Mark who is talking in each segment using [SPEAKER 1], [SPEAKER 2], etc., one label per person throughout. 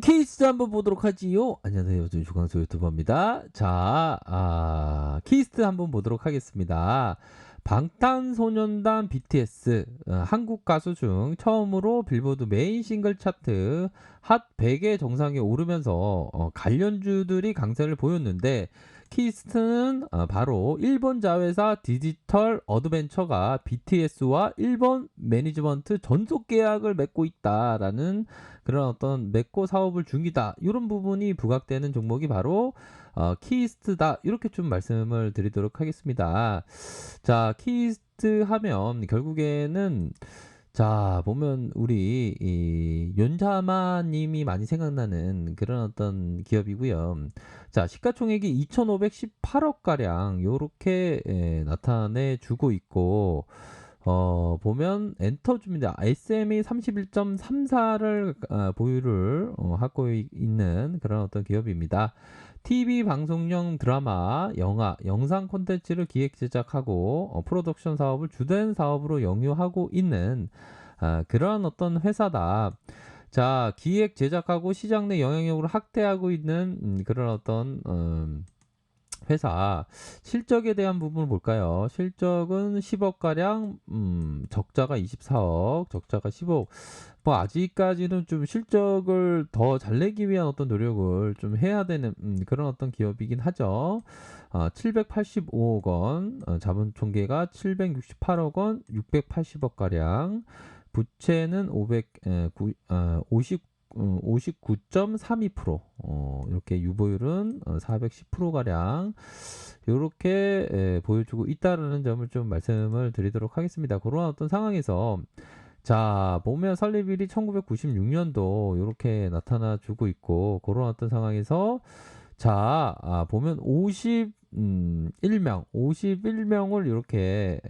[SPEAKER 1] 케이스 한번 보도록 하지요. 안녕하세요. 저는 조광수 유튜버입니다. 자, 케이스 한번 보도록 하겠습니다. 방탄소년단 BTS 한국 가수 중 처음으로 빌보드 메인 싱글 차트 핫 100의 정상에 오르면서 관련주들이 강세를 보였는데 키스트는 바로 일본 자회사 디지털 어드벤처가 BTS와 일본 매니지먼트 전속 계약을 맺고 있다라는 그런 어떤 맺고 사업을 중이다. 이런 부분이 부각되는 종목이 바로 키스트다. 이렇게 좀 말씀을 드리도록 하겠습니다. 자, 키스트 하면 결국에는 자, 보면 우리 이 윤자마님이 많이 생각나는 그런 어떤 기업이고요. 자, 시가총액이 2,518억 가량 요렇게 나타내 주고 있고 보면 엔터주입니다. SMA 31.34를 보유를 하고 있는 그런 어떤 기업입니다. TV 방송용 드라마, 영화, 영상 콘텐츠를 기획 제작하고 프로덕션 사업을 주된 사업으로 영위하고 있는 그런 어떤 회사다. 자, 기획 제작하고 시장 내 영향력을 확대하고 있는 그런 어떤 회사 실적에 대한 부분을 볼까요? 실적은 10억 가량, 적자가 24억, 적자가 10억. 뭐 아직까지는 좀 실적을 더 잘 내기 위한 어떤 노력을 좀 해야 되는 그런 어떤 기업이긴 하죠. 785억 원, 자본 총계가 768억 원, 680억 가량. 부채는 59.32%, 이렇게 유보율은 410%가량 이렇게 보여주고 있다는 점을 좀 말씀을 드리도록 하겠습니다. 그런 어떤 상황에서 자, 보면 설립일이 1996년도 이렇게 나타나 주고 있고 그런 어떤 상황에서 자, 보면 51명을 이렇게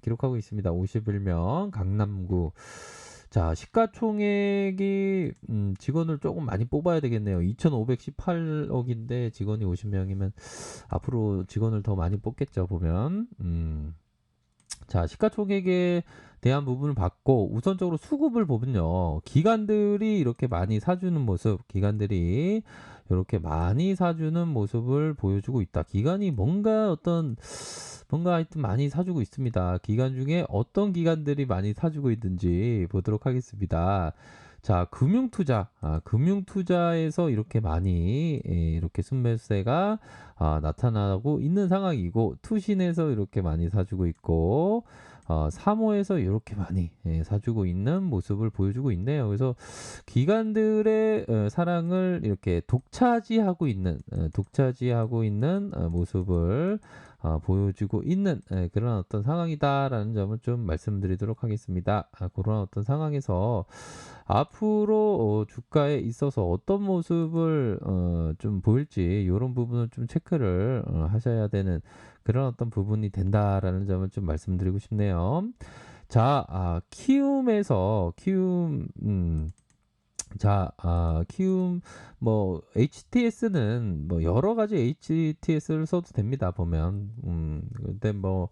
[SPEAKER 1] 기록하고 있습니다. 51명 강남구. 자, 시가총액이 직원을 조금 많이 뽑아야 되겠네요. 2,518억인데 직원이 50명이면 앞으로 직원을 더 많이 뽑겠죠, 보면. 자, 시가총액에 대한 부분을 봤고 우선적으로 수급을 보면요. 기관들이 이렇게 많이 사주는 모습, 기관들이 이렇게 많이 사주는 모습을 보여주고 있다. 기관이 뭔가 하여튼 많이 사주고 있습니다. 기관 중에 어떤 기관들이 많이 사주고 있는지 보도록 하겠습니다. 자, 금융투자에서 이렇게 많이 이렇게 순매수세가 나타나고 있는 상황이고 투신에서 이렇게 많이 사주고 있고 사모에서 이렇게 많이 사주고 있는 모습을 보여주고 있네요. 그래서 기관들의 사랑을 이렇게 독차지하고 있는 모습을 보여주고 있는 그런 어떤 상황이다라는 점을 좀 말씀드리도록 하겠습니다. 그런 어떤 상황에서 앞으로 주가에 있어서 어떤 모습을 좀 보일지 이런 부분을 좀 체크를 하셔야 되는 그런 어떤 부분이 된다라는 점을 좀 말씀드리고 싶네요. 자, 키움, 뭐, HTS는 뭐, 여러 가지 HTS를 써도 됩니다, 보면. 근데 뭐,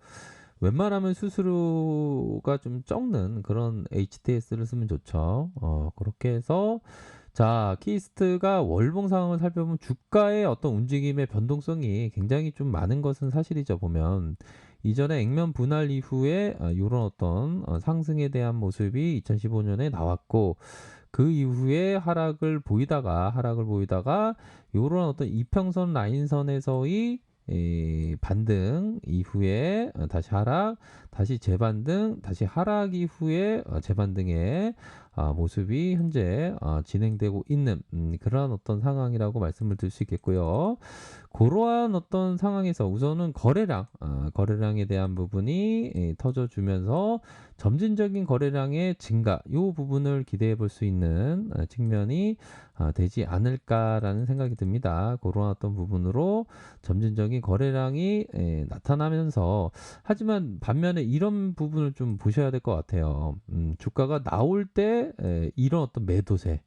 [SPEAKER 1] 웬만하면 수수료가 좀 적는 그런 HTS를 쓰면 좋죠. 그렇게 해서, 자, 키스트가 월봉 상황을 살펴보면 주가의 어떤 움직임의 변동성이 굉장히 좀 많은 것은 사실이죠, 보면. 이전에 액면 분할 이후에 이런 어떤 상승에 대한 모습이 2015년에 나왔고, 그 이후에 하락을 보이다가 요런 어떤 이평선 라인선에서의 반등 이후에 다시 하락, 다시 재반등, 다시 하락 이후에 재반등의 모습이 현재 진행되고 있는 그러한 어떤 상황이라고 말씀을 드릴 수 있겠고요. 그러한 어떤 상황에서 우선은 거래량에 대한 부분이 터져주면서 점진적인 거래량의 증가, 이 부분을 기대해 볼 수 있는 측면이 되지 않을까라는 생각이 듭니다. 그런 어떤 부분으로 점진적인 거래량이 나타나면서 하지만 반면에 이런 부분을 좀 보셔야 될 것 같아요. 주가가 나올 때 이런 어떤 매도세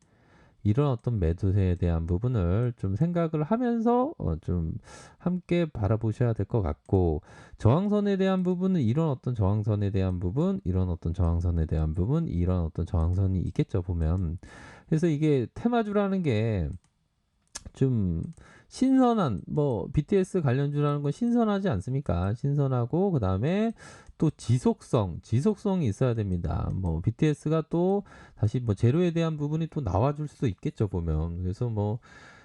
[SPEAKER 1] 이런 어떤 매도세에 대한 부분을 좀 생각을 하면서 좀 함께 바라보셔야 될 것 같고, 저항선에 대한 부분은 이런 어떤 저항선에 대한 부분, 이런 어떤 저항선에 대한 부분, 이런 어떤 저항선이 있겠죠, 보면. 그래서 이게 테마주라는 게 좀 신선한, 뭐 BTS 관련주라는 건 신선하지 않습니까? 신선하고, 그다음에 또 지속성이 있어야 됩니다. 뭐 BTS가 또 다시 뭐 제로에 대한 부분이 또 나와줄 수도 있겠죠, 보면. 그래서 뭐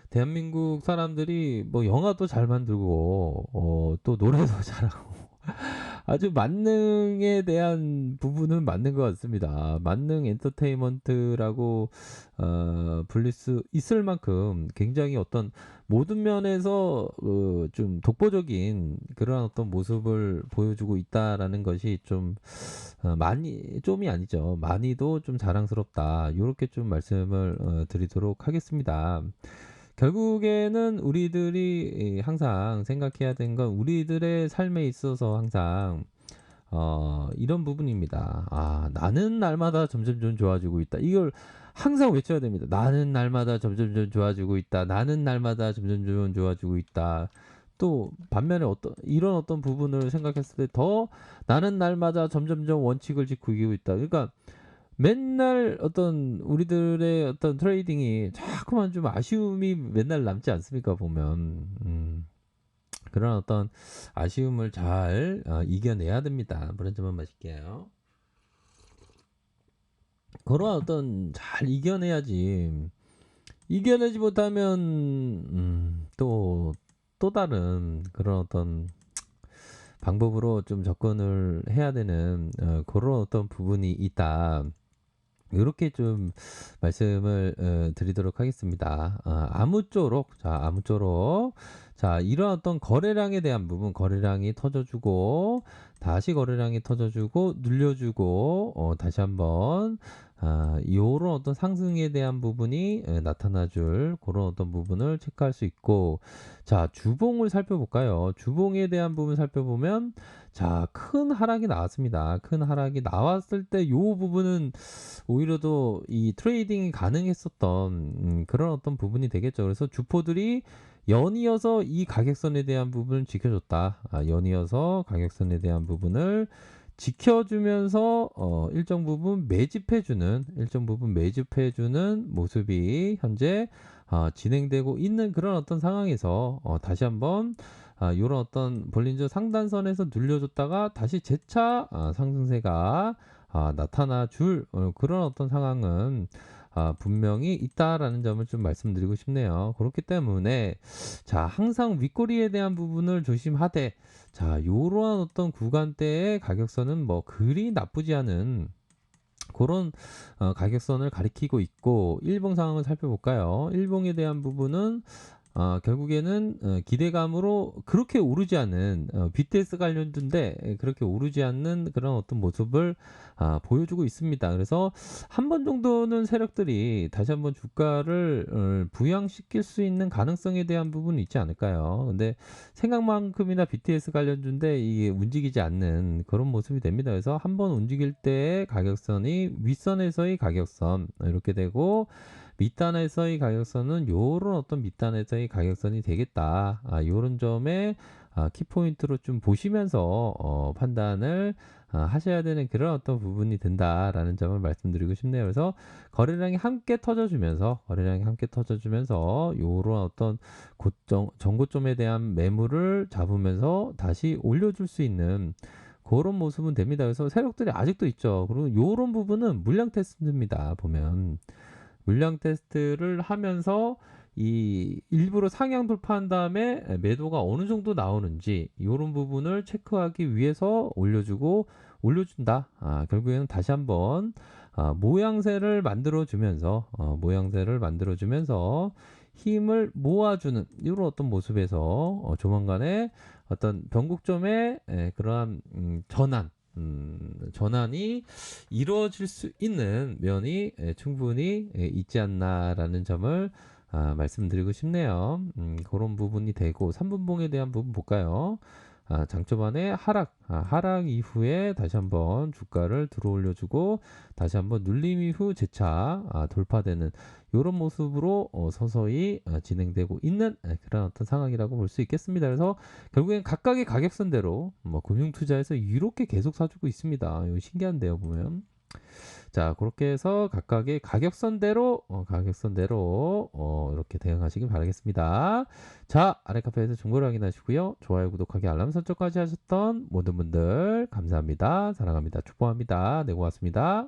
[SPEAKER 1] 대한민국 사람들이 뭐 영화도 잘 만들고 또 노래도 잘하고 아주 만능에 대한 부분은 맞는 것 같습니다. 만능 엔터테인먼트라고 불릴 수 있을 만큼 굉장히 어떤 모든 면에서 좀 독보적인 그런 어떤 모습을 보여주고 있다라는 것이 좀 많이 좀이 아니죠. 많이도 좀 자랑스럽다. 요렇게 좀 말씀을 드리도록 하겠습니다. 결국에는 우리들이 항상 생각해야 되는 건 우리들의 삶에 있어서 항상 이런 부분입니다. 아, 나는 날마다 점점 좀 좋아지고 있다. 이걸 항상 외쳐야 됩니다. 나는 날마다 점점 좀 좋아지고 있다. 나는 날마다 점점 좀 좋아지고 있다. 또 반면에 어떤 이런 어떤 부분을 생각했을 때 더 나는 날마다 점점점 원칙을 지키고 있다. 그러니까 맨날 어떤 우리들의 어떤 트레이딩이 자꾸만 좀 아쉬움이 맨날 남지 않습니까, 보면. 그런 어떤 아쉬움을 잘 이겨내야 됩니다. 물 한 잔만 마실게요. 그런 어떤 잘 이겨내야지. 이겨내지 못하면 또 다른 그런 어떤 방법으로 좀 접근을 해야 되는 그런 어떤 부분이 있다. 요렇게 좀 말씀을 드리도록 하겠습니다. 아무쪼록 자, 이런 어떤 거래량에 대한 부분, 거래량이 터져주고 다시 거래량이 터져주고 눌려주고 다시 한번 요런 어떤 상승에 대한 부분이 나타나줄 그런 어떤 부분을 체크할 수 있고, 자, 주봉을 살펴볼까요? 주봉에 대한 부분 살펴보면, 자, 큰 하락이 나왔습니다. 큰 하락이 나왔을 때 요 부분은 오히려 더 이 트레이딩이 가능했었던 그런 어떤 부분이 되겠죠. 그래서 주포들이 연이어서 이 가격선에 대한 부분을 지켜줬다. 연이어서 가격선에 대한 부분을 지켜주면서 일정 부분 매집해주는 모습이 현재 진행되고 있는 그런 어떤 상황에서 다시 한번 이런 어떤 볼린저 상단선에서 눌려줬다가 다시 재차 상승세가 나타나 줄 그런 어떤 상황은 분명히 있다라는 점을 좀 말씀드리고 싶네요. 그렇기 때문에 자, 항상 윗꼬리에 대한 부분을 조심하되, 자, 요러한 어떤 구간대의 가격선은 뭐 그리 나쁘지 않은 그런 가격선을 가리키고 있고, 일봉 상황을 살펴볼까요? 일봉에 대한 부분은 결국에는 기대감으로 그렇게 오르지 않는 BTS 관련주인데 그렇게 오르지 않는 그런 어떤 모습을 보여주고 있습니다. 그래서 한 번 정도는 세력들이 다시 한번 주가를 부양시킬 수 있는 가능성에 대한 부분이 있지 않을까요? 근데 생각만큼이나 BTS 관련주인데 이게 움직이지 않는 그런 모습이 됩니다. 그래서 한 번 움직일 때의 가격선이 윗선에서의 가격선 이렇게 되고, 밑단에서의 가격선은 요런 어떤 밑단에서의 가격선이 되겠다. 요런 점에 키포인트로 좀 보시면서 판단을 하셔야 되는 그런 어떤 부분이 된다라는 점을 말씀드리고 싶네요. 그래서 거래량이 함께 터져주면서 요런 어떤 정고점에 대한 매물을 잡으면서 다시 올려줄 수 있는 그런 모습은 됩니다. 그래서 세력들이 아직도 있죠. 그리고 요런 부분은 물량 테스트입니다. 보면 물량 테스트를 하면서 이 일부러 상향 돌파한 다음에 매도가 어느 정도 나오는지 이런 부분을 체크하기 위해서 올려준다. 결국에는 다시 한번 모양새를 만들어주면서 힘을 모아주는 이런 어떤 모습에서 조만간에 어떤 변곡점의 그러한 전환이 이루어질 수 있는 면이 충분히 있지 않나라는 점을 말씀드리고 싶네요. 그런 부분이 되고, 3분봉에 대한 부분 볼까요? 장초반에 하락 이후에 다시 한번 주가를 들어올려주고 다시 한번 눌림 이후 재차 돌파되는 요런 모습으로 서서히 진행되고 있는 그런 어떤 상황이라고 볼 수 있겠습니다. 그래서 결국엔 각각의 가격선대로 뭐 금융투자에서 이렇게 계속 사주고 있습니다. 이거 신기한데요, 보면. 자, 그렇게 해서 각각의 가격선대로 이렇게 대응하시길 바라겠습니다. 자, 아래 카페에서 정보를 확인하시고요. 좋아요, 구독하기, 알람 설정까지 하셨던 모든 분들 감사합니다. 사랑합니다. 축복합니다. 네, 고맙습니다.